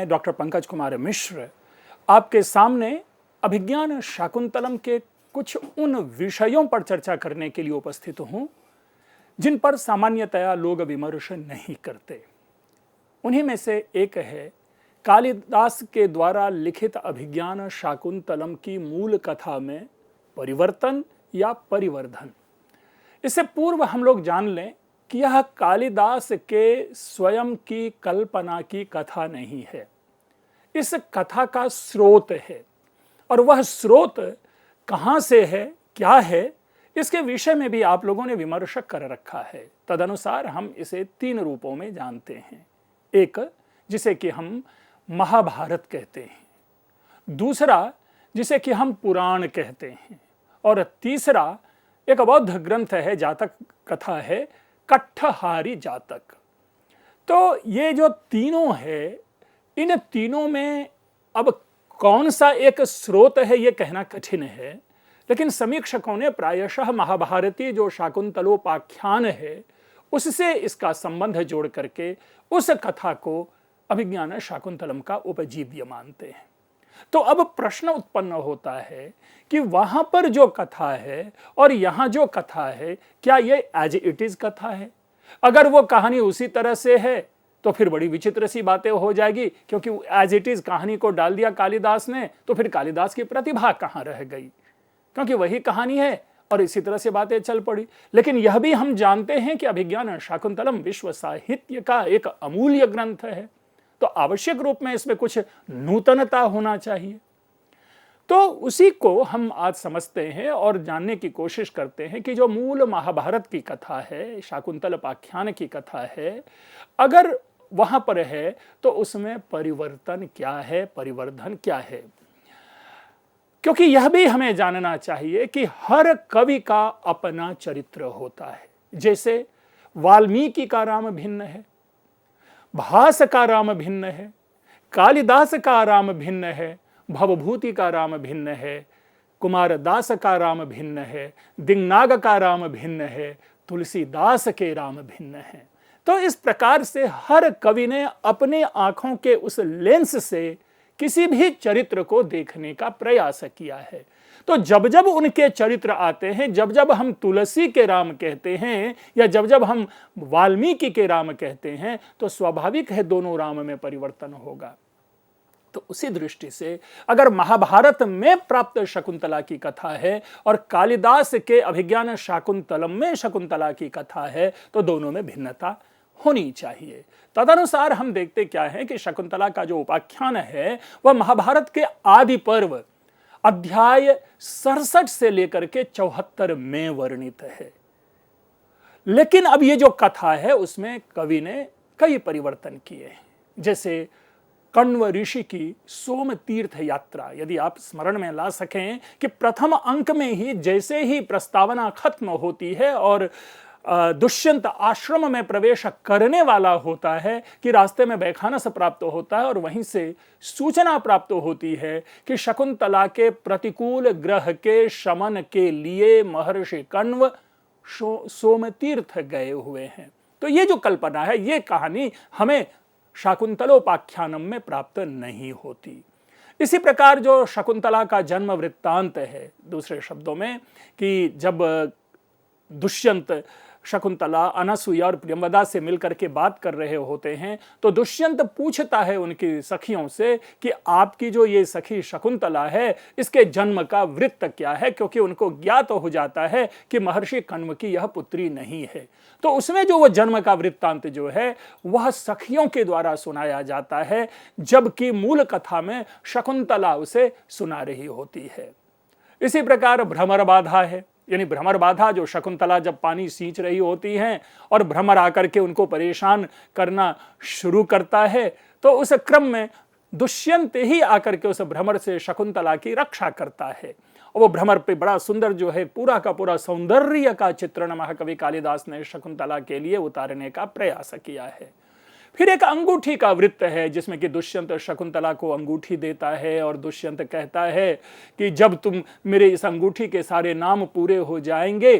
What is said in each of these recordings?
Doctor Pankaj Kumar Mishra आपके सामने अभिज्ञान शाकुंतलम के कुछ उन विषयों पर चर्चा करने के लिए उपस्थित हूं जिन पर सामान्यतया लोग विमर्श नहीं करते। उन्हीं में से एक है कालिदास के द्वारा लिखित अभिज्ञान शाकुंतलम की मूल कथा में परिवर्तन या परिवर्धन। इससे पूर्व हम लोग जान लें कि यह कालिदास के स्वयं की कल्पना की कथा नहीं है, इस कथा का स्रोत है। और वह स्रोत कहाँ से है, क्या है, इसके विषय में भी आप लोगों ने विमर्श कर रखा है। तदनुसार हम इसे 3 रूपों में जानते हैं। एक जिसे कि हम महाभारत कहते हैं, दूसरा जिसे कि हम पुराण कहते हैं, और तीसरा एक बौद्ध ग्रंथ है, जातक कथा है, कट्ठहारी जातक। तो ये जो तीनों है, इन तीनों में अब कौन सा एक स्रोत है ये कहना कठिन है, लेकिन समीक्षकों ने प्रायशः महाभारती जो शाकुंतलोपाख्यान है उससे इसका संबंध जोड़ करके उस कथा को अभिज्ञान शाकुंतलम का उपजीव्य मानते हैं। तो अब प्रश्न उत्पन्न होता है कि वहां पर जो कथा है और यहां जो कथा है, क्या ये एज इट इज कथा है? अगर वो कहानी उसी तरह से है तो फिर बड़ी विचित्र सी बातें हो जाएगी, क्योंकि एज इट इज कहानी को डाल दिया कालिदास ने, तो फिर कालिदास की प्रतिभा कहां रह गई, क्योंकि वही कहानी है और इसी तरह से बातें चल पड़ी। लेकिन यह भी हम जानते हैं कि अभिज्ञान शाकुंतलम विश्व साहित्य का एक अमूल्य ग्रंथ है, तो आवश्यक रूप में इसमें कुछ नूतनता होना चाहिए। तो उसी को हम आज समझते हैं और जानने की कोशिश करते हैं कि जो मूल महाभारत की कथा है, शाकुंतल उपाख्यान की कथा है, अगर वहां पर है तो उसमें परिवर्तन क्या है, परिवर्धन क्या है। क्योंकि यह भी हमें जानना चाहिए कि हर कवि का अपना चरित्र होता है। जैसे वाल्मीकि का राम भिन्न है, भास का राम भिन्न है, कालिदास का राम भिन्न है, भवभूति का राम भिन्न है, कुमारदास का राम भिन्न है, दिंगनाग का राम भिन्न है, तुलसीदास के राम भिन्न है। तो इस प्रकार से हर कवि ने अपने आंखों के उस लेंस से किसी भी चरित्र को देखने का प्रयास किया है। तो जब जब उनके चरित्र आते हैं, जब जब हम तुलसी के राम कहते हैं या जब जब हम वाल्मीकि के राम कहते हैं, तो स्वाभाविक है दोनों राम में परिवर्तन होगा। तो उसी दृष्टि से अगर महाभारत में प्राप्त शकुंतला की कथा है और कालिदास के अभिज्ञान शाकुंतलम में शकुंतला की कथा है, तो दोनों में भिन्नता होनी चाहिए। तदनुसार हम देखते क्या है कि शकुंतला का जो उपाख्यान है वह महाभारत के आदि पर्व अध्याय 67 से लेकर के 74 में वर्णित है। लेकिन अब ये जो कथा है उसमें कवि ने कई परिवर्तन किए हैं। जैसे कण्व ऋषि की सोम तीर्थ यात्रा, यदि आप स्मरण में ला सकें कि प्रथम अंक में ही जैसे ही प्रस्तावना खत्म होती है और दुष्यंत आश्रम में प्रवेश करने वाला होता है कि रास्ते में बैखानस प्राप्त होता है और वहीं से सूचना प्राप्त होती है कि शकुंतला के प्रतिकूल ग्रह के शमन के लिए महर्षि कण्व सोमतीर्थ गए हुए हैं। तो ये जो कल्पना है, ये कहानी हमें शाकुंतलोपाख्यानम में प्राप्त नहीं होती। इसी प्रकार जो शकुंतला का जन्म वृत्तांत है, दूसरे शब्दों में कि जब दुष्यंत शकुंतला अनसुया और प्रियंवदा से मिलकर के बात कर रहे होते हैं, तो दुष्यंत पूछता है उनकी सखियों से कि आपकी जो ये सखी शकुंतला है इसके जन्म का वृत्त क्या है, क्योंकि उनको ज्ञात हो जाता है कि महर्षि कण्व की यह पुत्री नहीं है। तो उसमें जो वो जन्म का वृत्तांत जो है वह सखियों के द्वारा सुनाया जाता है, जबकि मूल कथा में शकुंतला उसे सुना रही होती है। इसी प्रकार भ्रमर बाधा है, यानी भ्रमर बाधा जो शकुंतला जब पानी सींच रही होती हैं और भ्रमर आकर के उनको परेशान करना शुरू करता है, तो उस क्रम में दुष्यंत ही आकर के उस भ्रमर से शकुंतला की रक्षा करता है। और वो भ्रमर पे बड़ा सुंदर जो है पूरा का पूरा सौंदर्य का चित्रण महाकवि कालिदास ने शकुंतला के लिए उतारने का प्रयास किया है। फिर एक अंगूठी का वृत्त है जिसमें कि दुष्यंत शकुंतला को अंगूठी देता है और दुष्यंत कहता है कि जब तुम मेरे इस अंगूठी के सारे नाम पूरे हो जाएंगे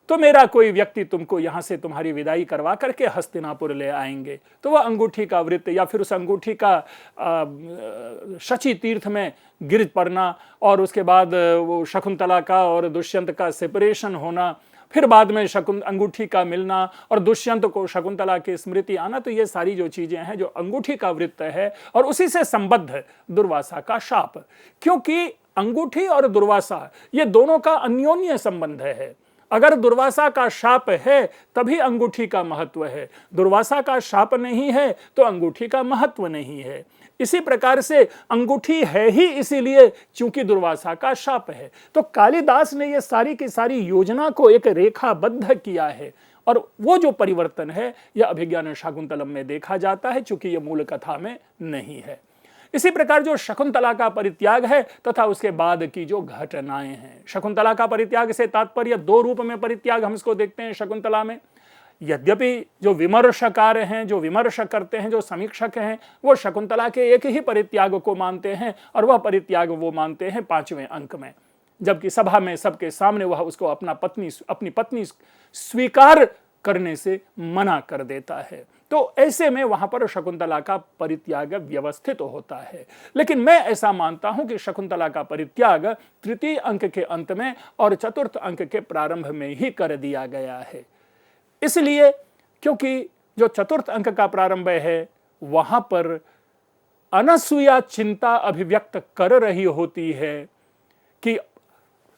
तो मेरा कोई व्यक्ति तुमको यहां से तुम्हारी विदाई करवा करके हस्तिनापुर ले आएंगे। तो वह अंगूठी का वृत्त या फिर उस अंगूठी का शची तीर्थ में गिर पड़ना, और उसके बाद वो शकुंतला का और दुष्यंत का सेपरेशन होना, फिर बाद में अंगूठी का मिलना और दुष्यंत को शकुंतला की स्मृति आना, तो ये सारी जो चीजें हैं जो अंगूठी का वृत्त है और उसी से संबद्ध दुर्वासा का शाप। क्योंकि अंगूठी और दुर्वासा ये दोनों का अन्योन्य संबंध है। अगर दुर्वासा का शाप है तभी अंगूठी का महत्व है, दुर्वासा का शाप नहीं है तो अंगूठी का महत्व नहीं है। इसी प्रकार से अंगूठी है ही इसीलिए क्योंकि दुर्वासा का शाप है। तो कालिदास ने यह सारी की सारी योजना को एक रेखाबद्ध किया है, और वो जो परिवर्तन है यह अभिज्ञान शाकुंतलम में देखा जाता है, चूंकि यह मूल कथा में नहीं है। इसी प्रकार जो शकुंतला का परित्याग है तथा उसके बाद की जो घटनाएं हैं, शकुंतला का परित्याग से तात्पर्य दो रूप में परित्याग हम इसको देखते हैं शकुंतला में। यद्यपि जो विमर्शकार हैं, जो विमर्श करते हैं, जो समीक्षक हैं, वो शकुंतला के एक ही परित्याग को मानते हैं, और वह परित्याग वो मानते हैं 5वें अंक में, जबकि सभा में सबके सामने वह उसको अपनी पत्नी स्वीकार करने से मना कर देता है। तो ऐसे में वहां पर शकुंतला का परित्याग व्यवस्थित होता है। लेकिन मैं ऐसा मानता हूं कि शकुंतला का परित्याग तृतीय अंक के अंत में और चतुर्थ अंक के प्रारंभ में ही कर दिया गया है। इसलिए क्योंकि जो चतुर्थ अंक का प्रारंभ है वहां पर अनसूया चिंता अभिव्यक्त कर रही होती है कि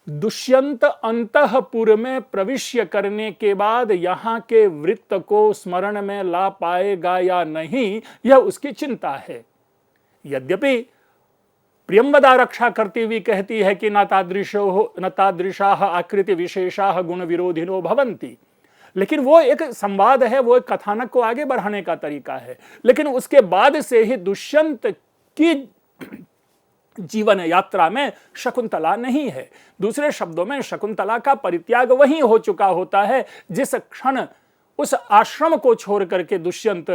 दुष्यंत अंतःपुर में प्रविश्य करने के बाद यहां के वृत्त को स्मरण में ला पाएगा या नहीं, यह उसकी चिंता है। यद्यपि प्रियंवदा रक्षा करती हुई कहती है कि न तादृशाः आकृति विशेषाः गुण विरोधिनो भवन्ति, लेकिन वो एक संवाद है, वो एक कथानक को आगे बढ़ाने का तरीका है। लेकिन उसके बाद से ही दुष्यंत की जीवन यात्रा में शकुंतला नहीं है। दूसरे शब्दों में शकुंतला का परित्याग वहीं हो चुका होता है जिस क्षण उस आश्रम को छोड़ करके दुष्यंत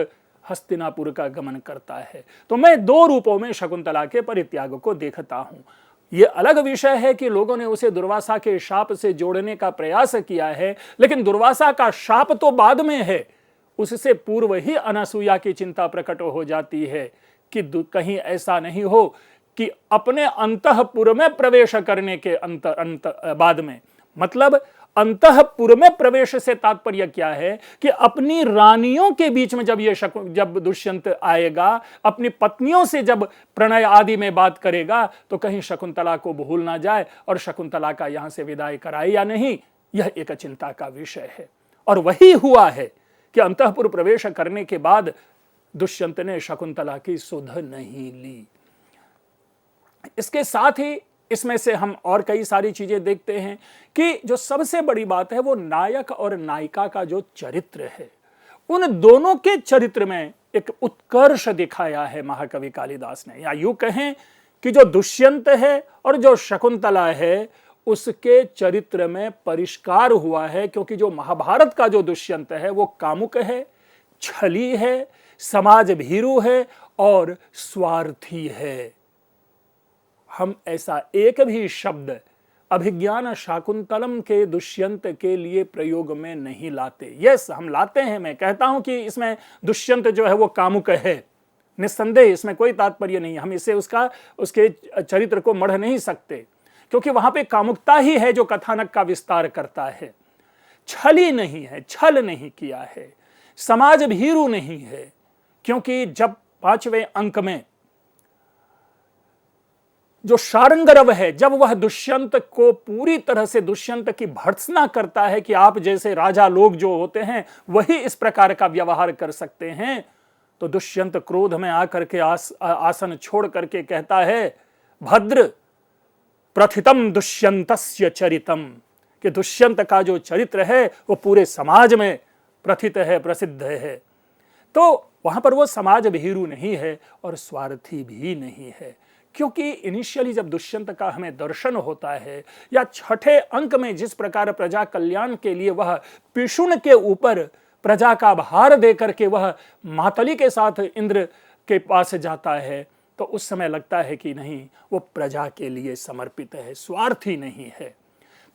हस्तिनापुर का गमन करता है। तो मैं दो रूपों में शकुंतला के परित्याग को देखता हूं। यह अलग विषय है कि लोगों ने उसे दुर्वासा के शाप से जोड़ने का प्रयास किया है, लेकिन दुर्वासा का शाप तो बाद में है, उससे पूर्व ही अनसूया की चिंता प्रकट हो जाती है कि कहीं ऐसा नहीं हो कि अपने अंतःपुर में प्रवेश करने के बाद में, मतलब अंतःपुर में प्रवेश से तात्पर्य क्या है कि अपनी रानियों के बीच में जब दुष्यंत आएगा, अपनी पत्नियों से जब प्रणय आदि में बात करेगा, तो कहीं शकुंतला को भूल ना जाए और शकुंतला का यहां से विदाई कराए या नहीं, यह एक चिंता का विषय है। और वही हुआ है कि अंतःपुर प्रवेश करने के बाद दुष्यंत ने शकुंतला की सुध नहीं ली। इसके साथ ही इसमें से हम और कई सारी चीजें देखते हैं कि जो सबसे बड़ी बात है वो नायक और नायिका का जो चरित्र है, उन दोनों के चरित्र में एक उत्कर्ष दिखाया है महाकवि कालिदास ने। या यूं कहें कि जो दुष्यंत है और जो शकुंतला है उसके चरित्र में परिष्कार हुआ है, क्योंकि जो महाभारत का जो दुष्यंत है वो कामुक है, छली है, समाज भीरू है और स्वार्थी है। हम ऐसा एक भी शब्द अभिज्ञान शाकुंतलम के दुष्यंत के लिए प्रयोग में नहीं लाते। यस, हम लाते हैं, मैं कहता हूं कि इसमें दुष्यंत जो है वो कामुक है, निस्संदेह, इसमें कोई तात्पर्य नहीं, हम इसे उसके चरित्र को मढ़ नहीं सकते, क्योंकि वहां पे कामुकता ही है जो कथानक का विस्तार करता है। छली नहीं है, छल नहीं किया है, समाज भीरू नहीं है, क्योंकि जब 5वें अंक में जो शारंगरव है, जब वह दुष्यंत को पूरी तरह से दुष्यंत की भर्त्सना करता है कि आप जैसे राजा लोग जो होते हैं वही इस प्रकार का व्यवहार कर सकते हैं, तो दुष्यंत क्रोध में आकर के आसन छोड़ करके कहता है, भद्र प्रथितम दुष्यंतस्य चरितम, कि दुष्यंत का जो चरित्र है वो पूरे समाज में प्रथित है, प्रसिद्ध है। तो वहां पर वो समाज भीरू नहीं है और स्वार्थी भी नहीं है, क्योंकि इनिशियली जब दुष्यंत का हमें दर्शन होता है या 6ठे अंक में जिस प्रकार प्रजा कल्याण के लिए वह पिशुन के ऊपर प्रजा का भार देकर के वह मातली के साथ इंद्र के पास जाता है, तो उस समय लगता है कि नहीं, वो प्रजा के लिए समर्पित है, स्वार्थी नहीं है।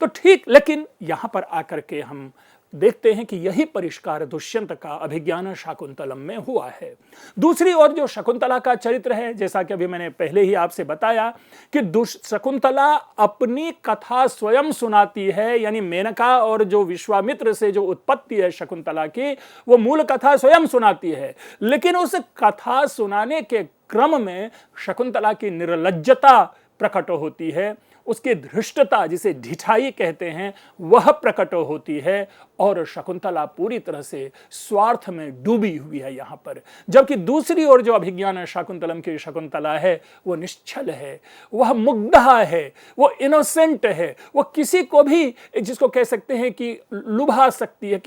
तो ठीक, लेकिन यहां पर आकर के हम देखते हैं कि यही परिष्कार दुष्यंत का अभिज्ञान शाकुंतलम में हुआ है। दूसरी ओर जो शकुंतला का चरित्र है, जैसा कि अभी मैंने पहले ही आपसे बताया कि शकुंतला अपनी कथा स्वयं सुनाती है, यानी मेनका और जो विश्वामित्र से जो उत्पत्ति है शकुंतला की, वो मूल कथा स्वयं सुनाती है। लेकिन उस कथा सुनाने के क्रम में शकुंतला की निर्लज्जता प्रकट होती है, उसकी धृष्टता, जिसे ढिठाई कहते हैं, वह प्रकट होती है और शकुंतला पूरी तरह से स्वार्थ में डूबी हुई है यहां पर। जबकि दूसरी ओर जो अभिज्ञान शाकुंतलम की शकुंतला है, वो निश्चल है, वह मुग्धा है, वो इनोसेंट है, वो किसी को भी, जिसको कह सकते हैं कि लुभा सकती है,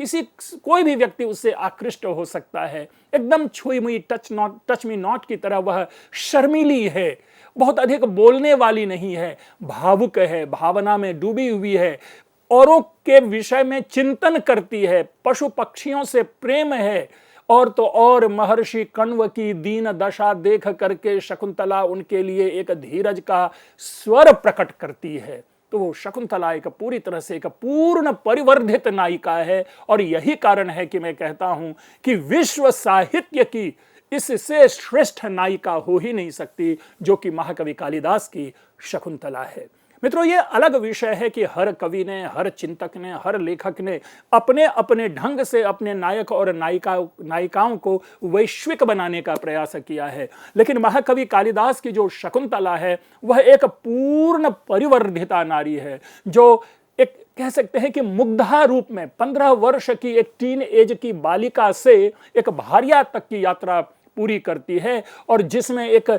कोई भी व्यक्ति उससे आकृष्ट हो सकता है। एकदम छुई मुई, टच मी नॉट की तरह वह शर्मीली है, बहुत अधिक बोलने वाली नहीं है, भावुक है, भावना में डूबी हुई है, औरों के विषय में चिंतन करती है, पशु पक्षियों से प्रेम है। और तो और महर्षि कण्व की दीन दशा देख करके शकुंतला उनके लिए एक धीरज का स्वर प्रकट करती है। तो वो शकुंतला एक पूरी तरह से एक पूर्ण परिवर्धित नायिका है। और यही कारण है कि मैं कहता हूं कि विश्व साहित्य की इससे श्रेष्ठ नायिका हो ही नहीं सकती जो कि महाकवि कालिदास की शकुंतला है। मित्रों, ये अलग विषय है कि हर कवि ने, हर चिंतक ने, हर लेखक ने अपने अपने ढंग से अपने नायक और नायिकाओं को वैश्विक बनाने का प्रयास किया है। लेकिन महाकवि कालिदास की जो शकुंतला है, वह एक पूर्ण परिवर्धिता नारी है, जो एक कह सकते हैं कि मुग्धा रूप में 15 वर्ष की एक टीन एज की बालिका से एक भार्या तक की यात्रा पूरी करती है, और जिसमें एक,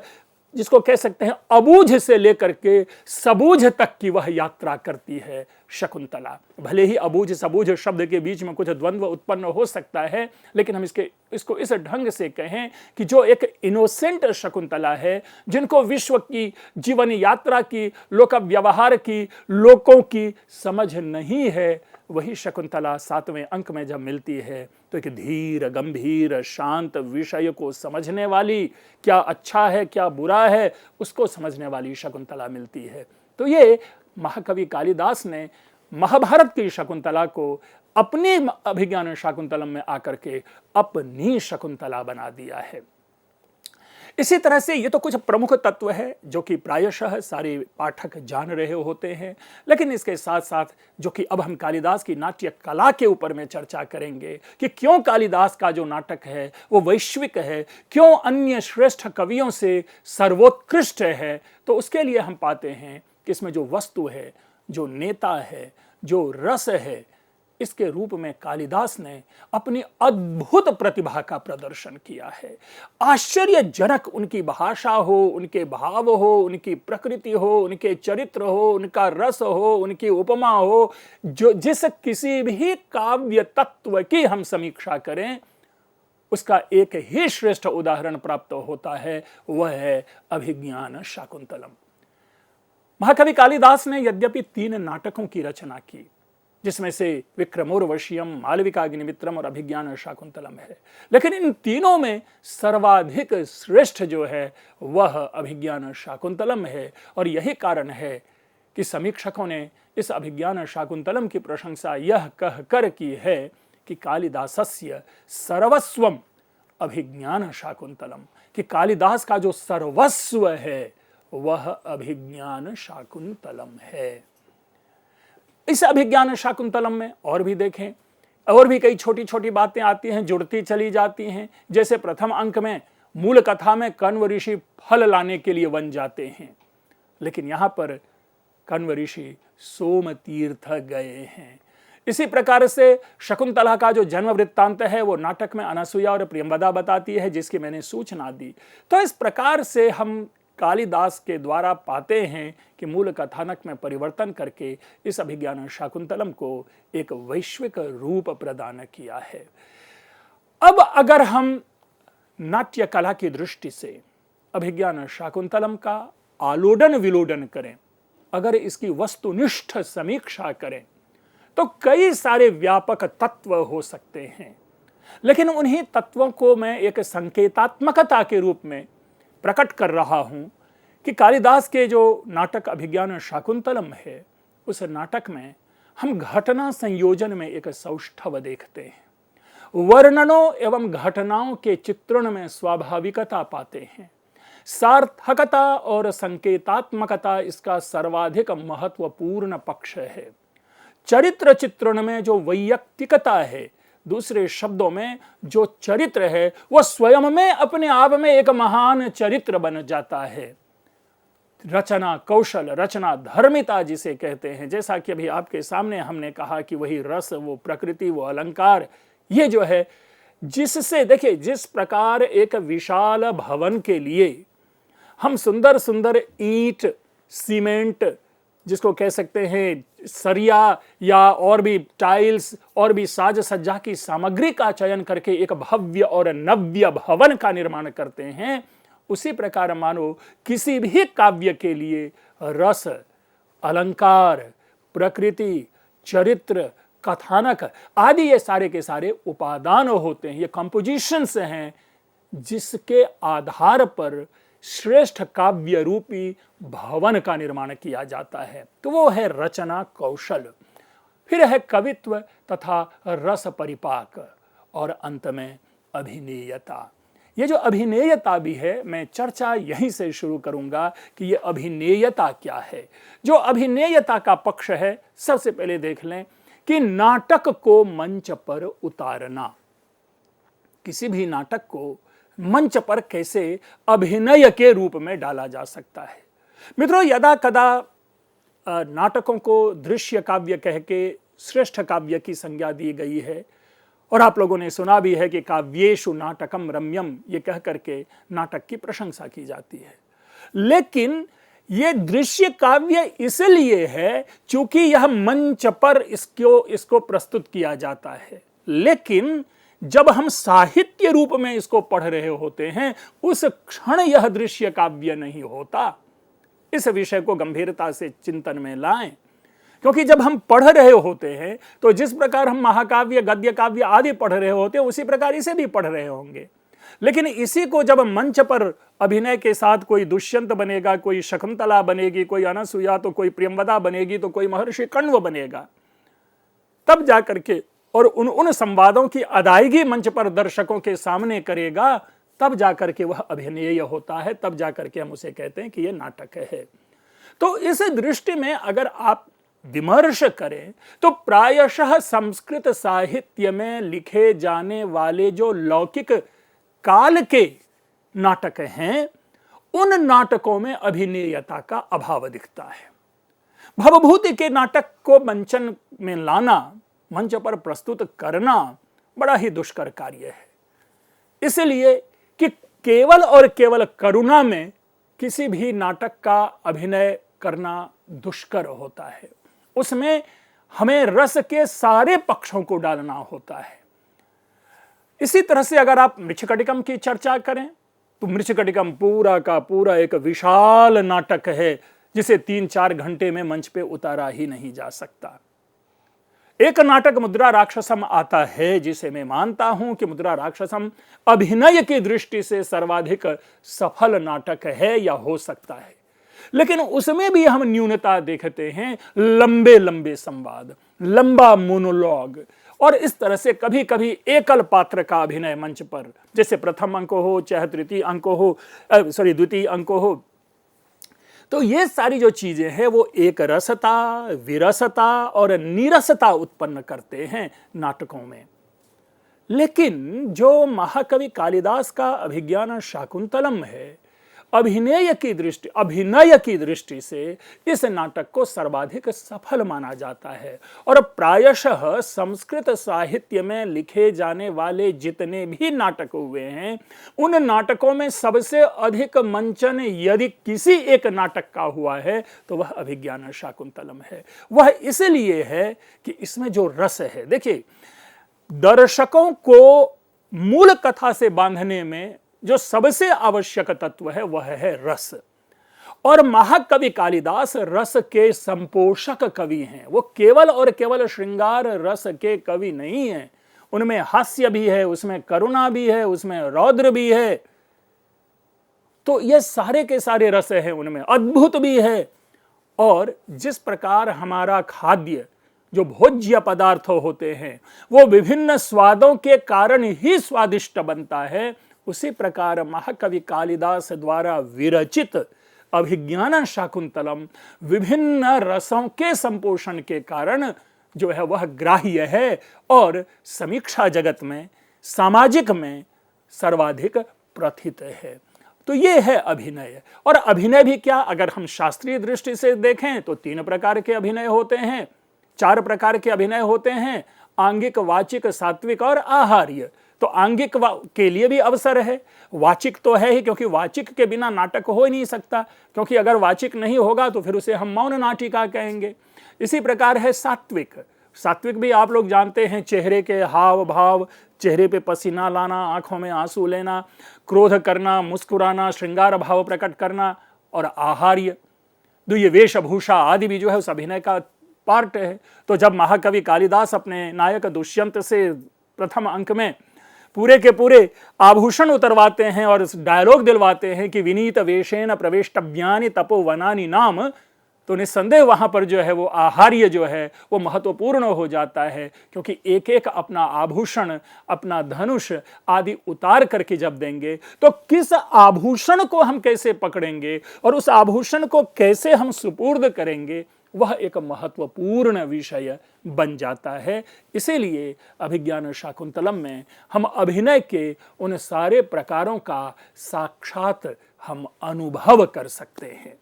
जिसको कह सकते हैं, अबूझ से लेकर के सबूझ तक की वह यात्रा करती है शकुंतला। भले ही अबूझ सबूझ शब्द के बीच में कुछ द्वंद्व उत्पन्न हो सकता है, लेकिन हम इसको इस ढंग से कहें कि जो एक इनोसेंट शकुंतला है, जिनको विश्व की जीवन यात्रा की, लोक व्यवहार की, लोकों की समझ नहीं है, वही शकुंतला 7वें अंक में जब मिलती है तो एक धीर, गंभीर, शांत विषय को समझने वाली, क्या अच्छा है क्या बुरा है उसको समझने वाली शकुंतला मिलती है। तो ये महाकवि कालिदास ने महाभारत की शकुंतला को अपने अभिज्ञान शाकुंतलम में आकर के अपनी शकुंतला बना दिया है। इसी तरह से ये तो कुछ प्रमुख तत्व है जो कि प्रायशः सारे पाठक जान रहे होते हैं, लेकिन इसके साथ साथ जो कि अब हम कालिदास की नाट्य कला के ऊपर में चर्चा करेंगे कि क्यों कालिदास का जो नाटक है वो वैश्विक है, क्यों अन्य श्रेष्ठ कवियों से सर्वोत्कृष्ट है। तो उसके लिए हम पाते हैं कि इसमें जो वस्तु है, जो नेता है, जो रस है, इसके रूप में कालिदास ने अपनी अद्भुत प्रतिभा का प्रदर्शन किया है। आश्चर्यजनक उनकी भाषा हो, उनके भाव हो, उनकी प्रकृति हो, उनके चरित्र हो, उनका रस हो, उनकी उपमा हो, जो जिस किसी भी काव्य तत्व की हम समीक्षा करें उसका एक ही श्रेष्ठ उदाहरण प्राप्त होता है, वह है अभिज्ञान शाकुंतलम। महाकवि कालिदास ने यद्यपि 3 नाटकों की रचना की, जिसमें से विक्रमोर्वशीयम, मालविकाग्निमित्रम और अभिज्ञान शाकुंतलम है, लेकिन इन तीनों में सर्वाधिक श्रेष्ठ जो है वह अभिज्ञान शाकुंतलम है। और यही कारण है कि समीक्षकों ने इस अभिज्ञान शाकुंतलम की प्रशंसा यह कहकर की है कि कालिदासस्य सर्वस्वम अभिज्ञान शाकुंतलम, कि कालिदास का जो सर्वस्व है वह अभिज्ञान शाकुंतलम है। इस अभिज्ञान शाकुंतलम में और भी देखें, और भी कई छोटी छोटी बातें आती हैं, जुड़ती चली जाती हैं। जैसे प्रथम अंक में मूल कथा में कण्व ऋषि फल लाने के लिए वन जाते हैं, लेकिन यहां पर कण्व ऋषि सोम तीर्थ गए हैं। इसी प्रकार से शकुंतला का जो जन्म वृत्तांत है वो नाटक में अनसुया और प्रियंवदा बताती है, जिसकी मैंने सूचना दी। तो इस प्रकार से हम कालिदास के द्वारा पाते हैं कि मूल कथानक में परिवर्तन करके इस अभिज्ञान शाकुंतलम को एक वैश्विक रूप प्रदान किया है। अब अगर हम नाट्य कला की दृष्टि से अभिज्ञान शाकुंतलम का आलोडन विलोडन करें, अगर इसकी वस्तुनिष्ठ समीक्षा करें, तो कई सारे व्यापक तत्व हो सकते हैं, लेकिन उन्हीं तत्वों को मैं एक संकेतात्मकता के रूप में प्रकट कर रहा हूं कि कालिदास के जो नाटक अभिज्ञान शाकुंतलम है, उस नाटक में हम घटना संयोजन में एक सौष्ठव देखते हैं, वर्णनों एवं घटनाओं के चित्रण में स्वाभाविकता पाते हैं। सार्थकता और संकेतात्मकता इसका सर्वाधिक महत्वपूर्ण पक्ष है। चरित्र चित्रण में जो वैयक्तिकता है, दूसरे शब्दों में जो चरित्र है, वह स्वयं में अपने आप में एक महान चरित्र बन जाता है। रचना कौशल, रचना धर्मिता जिसे कहते हैं, जैसा कि अभी आपके सामने हमने कहा कि वही रस, वो प्रकृति, वो अलंकार, ये जो है जिससे देखिए जिस प्रकार एक विशाल भवन के लिए हम सुंदर सुंदर ईंट, सीमेंट, जिसको कह सकते हैं सरिया या और भी टाइल्स और भी साज सज्जा की सामग्री का चयन करके एक भव्य और नव्य भवन का निर्माण करते हैं, उसी प्रकार मानो किसी भी काव्य के लिए रस, अलंकार, प्रकृति, चरित्र, कथानक आदि ये सारे के सारे उपादान होते हैं, ये कंपोजिशंस हैं जिसके आधार पर श्रेष्ठ काव्य रूपी भवन का निर्माण किया जाता है। तो वो है रचना कौशल, फिर है कवित्व तथा रस परिपाक, और अंत में अभिनेयता। ये जो अभिनेयता भी है, मैं चर्चा यहीं से शुरू करूंगा कि ये अभिनेयता क्या है। जो अभिनेयता का पक्ष है, सबसे पहले देख लें कि नाटक को मंच पर उतारना। किसी भी नाटक को मंच पर कैसे अभिनय के रूप में डाला जा सकता है। मित्रों, यदा कदा नाटकों को दृश्य काव्य कह के श्रेष्ठ काव्य की संज्ञा दी गई है, और आप लोगों ने सुना भी है कि काव्येषु नाटकम रम्यम, ये कह करके नाटक की प्रशंसा की जाती है। लेकिन ये दृश्य काव्य इसलिए है क्योंकि यह मंच पर इसको प्रस्तुत किया जाता है। लेकिन जब हम साहित्य रूप में इसको पढ़ रहे होते हैं, उस क्षण यह दृश्य काव्य नहीं होता। इस विषय को गंभीरता से चिंतन में लाएं, क्योंकि जब हम पढ़ रहे होते हैं तो जिस प्रकार हम महाकाव्य, गद्य काव्य आदि पढ़ रहे होते हैं, उसी प्रकार इसे भी पढ़ रहे होंगे। लेकिन इसी को जब मंच पर अभिनय के साथ कोई दुष्यंत बनेगा, कोई शकुंतला बनेगी, कोई अनसुया, तो कोई प्रियंवदा बनेगी, तो कोई महर्षि कण्व बनेगा, तब जाकर के और उन संवादों की अदायगी मंच पर दर्शकों के सामने करेगा, तब जाकर के वह अभिनय होता है, तब जाकर के हम उसे कहते हैं कि यह नाटक है। तो इस दृष्टि में अगर आप विमर्श करें तो प्रायशः संस्कृत साहित्य में लिखे जाने वाले जो लौकिक काल के नाटक हैं, उन नाटकों में अभिनेयता का अभाव दिखता है। भवभूति के नाटक को मंचन में लाना, मंच पर प्रस्तुत करना बड़ा ही दुष्कर कार्य है, इसलिए कि केवल और केवल करुणा में किसी भी नाटक का अभिनय करना दुष्कर होता है। उसमें हमें रस के सारे पक्षों को डालना होता है। इसी तरह से अगर आप मृच्छकटिकम की चर्चा करें तो मृच्छकटिकम पूरा का पूरा एक विशाल नाटक है, जिसे 3-4 घंटे में मंच पे उतारा ही नहीं जा सकता। एक नाटक मुद्रा राक्षसम आता है, जिसे मैं मानता हूं कि मुद्रा राक्षसम अभिनय की दृष्टि से सर्वाधिक सफल नाटक है या हो सकता है। लेकिन उसमें भी हम न्यूनता देखते हैं, लंबे लंबे संवाद, लंबा मोनोलॉग, और इस तरह से कभी कभी एकल पात्र का अभिनय मंच पर, जैसे प्रथम अंक हो चाहे द्वितीय अंक हो। तो ये सारी जो चीजें हैं वो एक रसता, विरसता और नीरसता उत्पन्न करते हैं नाटकों में। लेकिन जो महाकवि कालिदास का अभिज्ञान शाकुंतलम है, अभिनय की दृष्टि से इस नाटक को सर्वाधिक सफल माना जाता है, और प्रायशः संस्कृत साहित्य में लिखे जाने वाले जितने भी नाटक हुए हैं, उन नाटकों में सबसे अधिक मंचन यदि किसी एक नाटक का हुआ है तो वह अभिज्ञान शाकुंतलम है। वह इसलिए है कि इसमें जो रस है, देखिए दर्शकों को मूल कथा से बांधने में जो सबसे आवश्यक तत्व है वह है रस, और महाकवि कालिदास रस के संपोषक कवि हैं। वो केवल और केवल श्रृंगार रस के कवि नहीं हैं, उनमें हास्य भी है, उसमें करुणा भी है, उसमें रौद्र भी है। तो ये सारे के सारे रस हैं, उनमें अद्भुत भी है। और जिस प्रकार हमारा खाद्य जो भोज्य पदार्थ होते हैं वो विभिन्न स्वादों के कारण ही स्वादिष्ट बनता है, उसी प्रकार महाकवि कालिदास द्वारा विरचित अभिज्ञान शाकुंतलम विभिन्न रसों के संपोषण के कारण जो है वह ग्राह्य है और समीक्षा जगत में, सामाजिक में सर्वाधिक प्रथित है। तो ये है अभिनय। और अभिनय भी क्या, अगर हम शास्त्रीय दृष्टि से देखें तो 3 प्रकार के अभिनय होते हैं, 4 प्रकार के अभिनय होते हैं, आंगिक, वाचिक, सात्विक और आहार्य। तो आंगिक के लिए भी अवसर है, वाचिक तो है ही, क्योंकि वाचिक के बिना नाटक हो ही नहीं सकता, क्योंकि अगर वाचिक नहीं होगा तो फिर उसे हम मौन नाटिका कहेंगे। इसी प्रकार है सात्विक। सात्विक भी आप लोग जानते हैं, चेहरे के हाव भाव, चेहरे पे पसीना लाना, आंखों में आंसू लेना, क्रोध करना, मुस्कुराना, श्रृंगार भाव प्रकट करना। और आहार्य, तो ये वेशभूषा आदि भी जो है उस अभिनय का पार्ट है। तो जब महाकवि कालिदास अपने नायक दुष्यंत से प्रथम अंक में पूरे के पूरे आभूषण उतरवाते हैं और डायलॉग दिलवाते हैं कि विनीत वेशेन प्रवेष्टव्यानि तपोवनानि नाम, तो निस्संदेह वहां पर जो है वो आहार्य जो है वो महत्वपूर्ण हो जाता है, क्योंकि एक एक अपना आभूषण, अपना धनुष आदि उतार करके जब देंगे तो किस आभूषण को हम कैसे पकड़ेंगे और उस आभूषण को कैसे हम सुपुर्द करेंगे, वह एक महत्वपूर्ण विषय बन जाता है। इसीलिए अभिज्ञान शाकुंतलम में हम अभिनय के उन सारे प्रकारों का साक्षात हम अनुभव कर सकते हैं।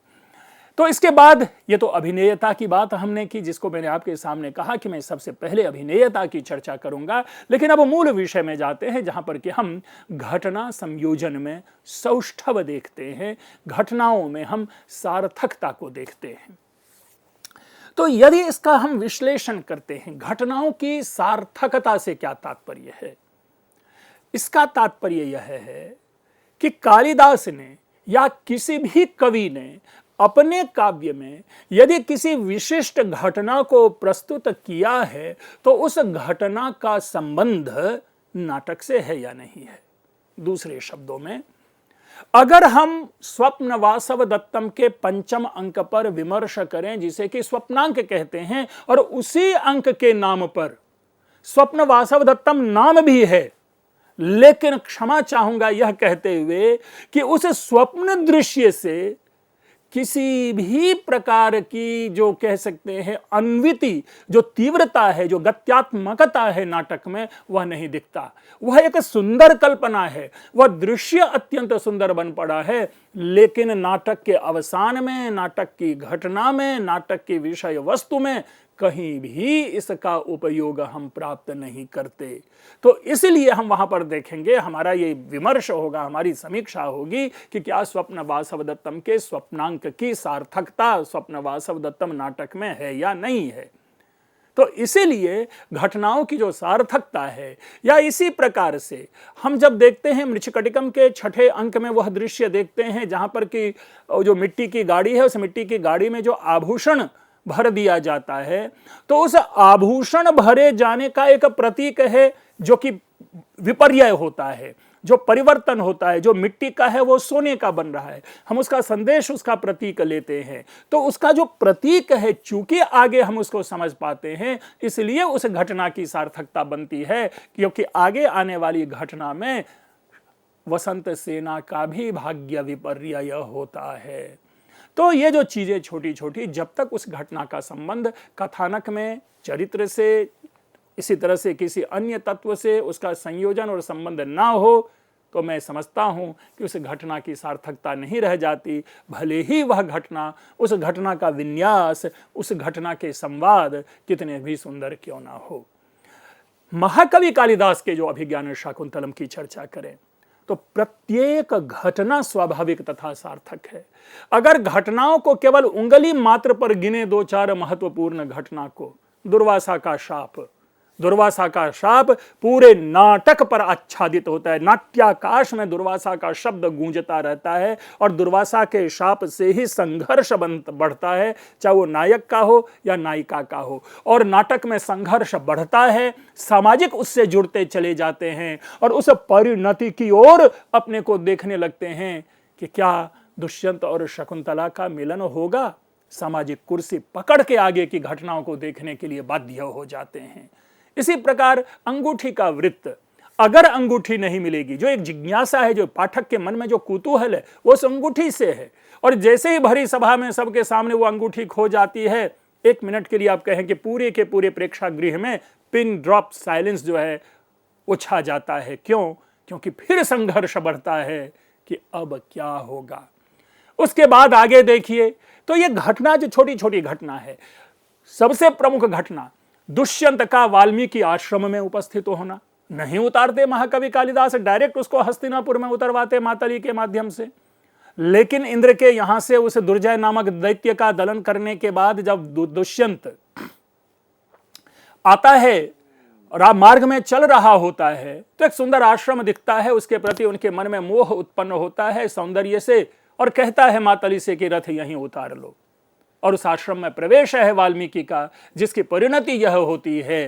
तो इसके बाद ये तो अभिनेयता की बात हमने की, जिसको मैंने आपके सामने कहा कि मैं सबसे पहले अभिनेयता की चर्चा करूंगा। लेकिन अब मूल विषय में जाते हैं, जहां पर कि हम घटना संयोजन में सौष्ठव देखते हैं, घटनाओं में हम सार्थकता को देखते हैं। तो यदि इसका हम विश्लेषण करते हैं, घटनाओं की सार्थकता से क्या तात्पर्य है, इसका तात्पर्य यह है कि कालिदास ने या किसी भी कवि ने अपने काव्य में यदि किसी विशिष्ट घटना को प्रस्तुत किया है तो उस घटना का संबंध नाटक से है या नहीं है। दूसरे शब्दों में, अगर हम स्वप्न वासव दत्तम के 5वें अंक पर विमर्श करें, जिसे कि स्वप्नांक कहते हैं, और उसी अंक के नाम पर स्वप्न वासव दत्तम नाम भी है, लेकिन क्षमा चाहूंगा यह कहते हुए कि उस स्वप्न दृश्य से किसी भी प्रकार की जो कह सकते हैं अन्विति, जो तीव्रता है, जो गत्यात्मकता है नाटक में, वह नहीं दिखता। वह एक सुंदर कल्पना है, वह दृश्य अत्यंत सुंदर बन पड़ा है, लेकिन नाटक के अवसान में, नाटक की घटना में, नाटक की विषय वस्तु में कहीं भी इसका उपयोग हम प्राप्त नहीं करते। तो इसलिए हम वहां पर देखेंगे, हमारा ये विमर्श होगा, हमारी समीक्षा होगी कि क्या स्वप्न वासव दत्तम के स्वप्नांक की सार्थकता स्वप्न वासव दत्तम नाटक में है या नहीं है। तो इसीलिए घटनाओं की जो सार्थकता है, या इसी प्रकार से हम जब देखते हैं मृच्छकटिकम के 6ठे अंक में वह दृश्य देखते हैं जहां पर कि जो मिट्टी की गाड़ी है, उस मिट्टी की गाड़ी में जो आभूषण भर दिया जाता है, तो उस आभूषण भरे जाने का एक प्रतीक है जो कि विपर्यय होता है, जो परिवर्तन होता है। जो मिट्टी का है वो सोने का बन रहा है, हम उसका संदेश, उसका प्रतीक लेते हैं। तो उसका जो प्रतीक है, चूंकि आगे हम उसको समझ पाते हैं, इसलिए उस घटना की सार्थकता बनती है, क्योंकि आगे आने वाली घटना में वसंत सेना का भी भाग्य विपर्यय होता है। तो ये जो चीजें छोटी छोटी, जब तक उस घटना का संबंध कथानक में चरित्र से, इसी तरह से किसी अन्य तत्व से उसका संयोजन और संबंध ना हो, तो मैं समझता हूं कि उस घटना की सार्थकता नहीं रह जाती, भले ही वह घटना, उस घटना का विन्यास, उस घटना के संवाद कितने भी सुंदर क्यों ना हो। महाकवि कालिदास के जो अभिज्ञान शाकुंतलम की चर्चा करें तो प्रत्येक घटना स्वाभाविक तथा सार्थक है। अगर घटनाओं को केवल उंगली मात्र पर गिने 2-4 महत्वपूर्ण घटना को, दुर्वासा का शाप पूरे नाटक पर आच्छादित होता है। नाट्याकाश में दुर्वासा का शब्द गूंजता रहता है और दुर्वासा के शाप से ही संघर्ष बढ़ता है, चाहे वो नायक का हो या नायिका का हो। और नाटक में संघर्ष बढ़ता है, सामाजिक उससे जुड़ते चले जाते हैं और उस परिणति की ओर अपने को देखने लगते हैं कि क्या दुष्यंत और शकुंतला का मिलन होगा, सामाजिक कुर्सी पकड़ के आगे की घटनाओं को देखने के लिए बाध्य हो जाते हैं। इसी प्रकार अंगूठी का वृत्त, अगर अंगूठी नहीं मिलेगी, जो एक जिज्ञासा है, जो पाठक के मन में जो कुतूहल है, वो उस अंगूठी से है। और जैसे ही भरी सभा में सबके सामने वो अंगूठी खो जाती है, 1 मिनट के लिए आप कहें कि पूरे के पूरे प्रेक्षागृह में पिन ड्रॉप साइलेंस जो है वो छा जाता है। क्यों? क्योंकि फिर संघर्ष बढ़ता है कि अब क्या होगा। उसके बाद आगे देखिए तो ये घटना जो छोटी छोटी घटना है, सबसे प्रमुख घटना दुष्यंत का वाल्मीकि आश्रम में उपस्थित होना। नहीं उतारते महाकवि कालिदास, डायरेक्ट उसको हस्तिनापुर में उतरवाते मातली के माध्यम से। लेकिन इंद्र के यहां से उस दुर्जय नामक दैत्य का दलन करने के बाद जब दुष्यंत आता है और मार्ग में चल रहा होता है तो एक सुंदर आश्रम दिखता है, उसके प्रति उनके मन में मोह उत्पन्न होता है सौंदर्य से, और कहता है मातली से कि रथ यहीं उतार लो। और उस आश्रम में प्रवेश है वाल्मीकि का, जिसकी परिणति यह होती है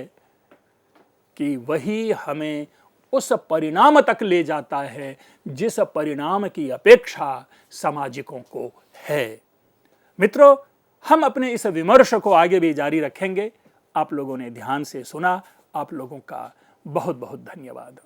कि वही हमें उस परिणाम तक ले जाता है जिस परिणाम की अपेक्षा सामाजिकों को है। मित्रों, हम अपने इस विमर्श को आगे भी जारी रखेंगे। आप लोगों ने ध्यान से सुना, आप लोगों का बहुत बहुत धन्यवाद।